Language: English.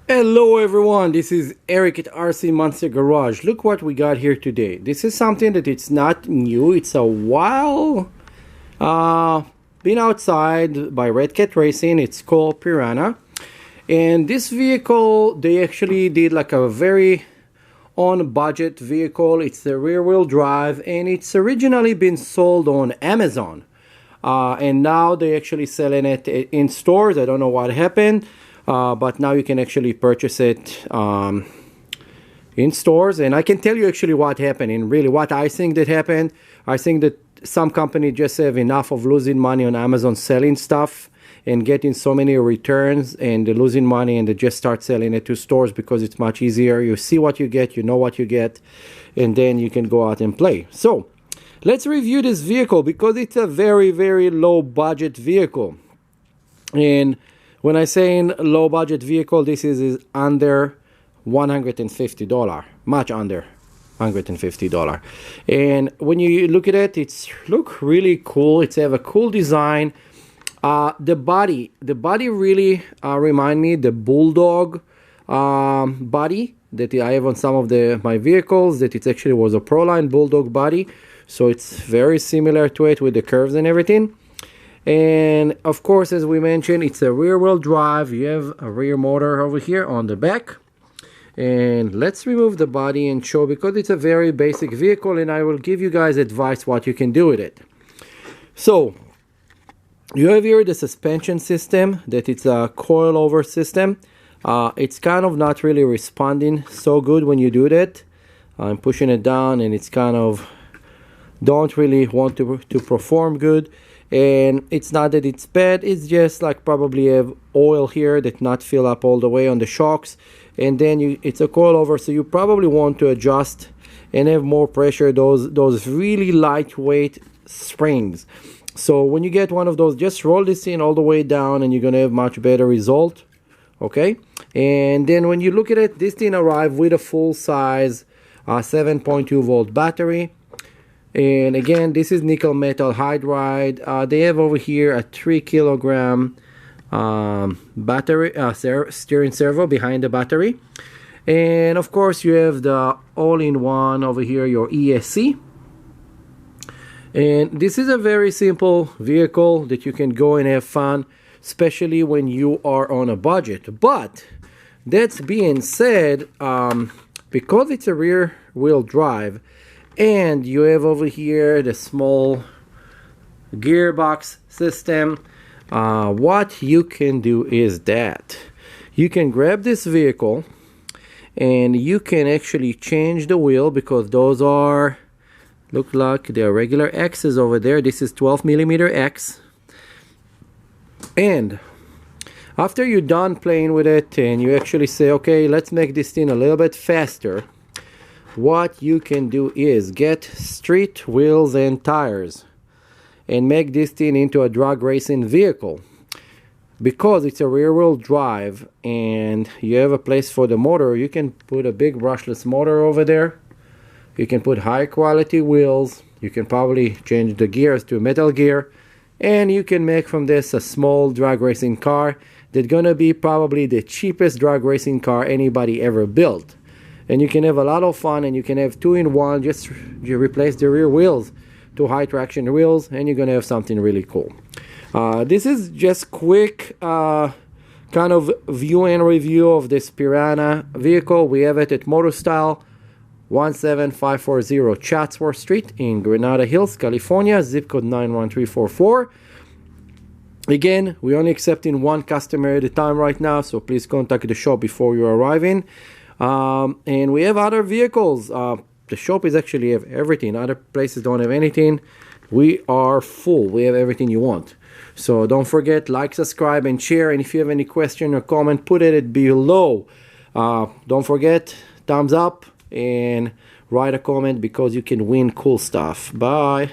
Hello everyone, this is Eric at RC Monster Garage. Look what we got here today. This is something that it's not new, it's a while been outside by Redcat Racing. It's called Piranha. And this vehicle, they actually did like a very on budget vehicle. It's the rear wheel drive and it's originally been sold on Amazon. And now they actually selling it in stores. I don't know what happened. But now you can actually purchase it in stores, and I can tell you actually what happened and really what I think that happened. I think that some company just have enough of losing money on Amazon selling stuff and getting so many returns, and they're losing money and they just start selling it to stores because it's much easier. You see what you get, you know what you get, and then you can go out and play. So let's review this vehicle because it's a very, very low budget vehicle. And when I say in low budget vehicle, this is under $150, much under $150. And when you look at it, it's look really cool. It's have a cool design. The body really remind me the Bulldog body that I have on some of my vehicles. That it actually was a Proline Bulldog body, so it's very similar to it with the curves and everything. And of course, as we mentioned, it's a rear wheel drive. You have a rear motor over here on the back. And let's remove the body and show, because it's a very basic vehicle and I will give you guys advice what you can do with it. So you have here the suspension system, that it's a coilover system. It's kind of not really responding so good when you do that. I'm pushing it down and it's kind of don't really want to perform good. And it's not that it's bad, it's just like probably have oil here that not fill up all the way on the shocks. And then it's a coilover, so you probably want to adjust and have more pressure, those really lightweight springs. So when you get one of those, just roll this in all the way down and you're gonna have much better result. Okay, and then when you look at it, this thing arrived with a full size 7.2 volt battery. And again, this is nickel metal hydride. They have over here a 3 kilogram battery steering servo behind the battery. And of course, you have the all-in-one over here, your ESC. And this is a very simple vehicle that you can go and have fun, especially when you are on a budget. But that's being said, because it's a rear wheel drive, and you have over here the small gearbox system, what you can do is that you can grab this vehicle and you can actually change the wheel, because those are, look like they're regular X's over there. This is 12mm X. And after you're done playing with it and you actually say, okay, let's make this thing a little bit faster, what you can do is get street wheels and tires and make this thing into a drag racing vehicle. Because it's a rear wheel drive and you have a place for the motor, you can put a big brushless motor over there. You can put high quality wheels. You can probably change the gears to metal gear, and you can make from this a small drag racing car that's gonna be probably the cheapest drag racing car anybody ever built. And you can have a lot of fun, and you can have 2-in-1. Just you replace the rear wheels to high traction wheels and you're gonna have something really cool. This is just quick kind of view and review of this Piranha vehicle. We have it at MotorStyle 17540 Chatsworth Street in Granada Hills, California, zip code 91344. Again, we're only accepting one customer at a time right now, so please contact the shop before you're arriving. And we have other vehicles. The shop is actually have everything. Other places don't have anything. We are full. We have everything you want. So don't forget, like, subscribe, and share. And if you have any question or comment, put it below. Don't forget, thumbs up and write a comment, because you can win cool stuff. Bye.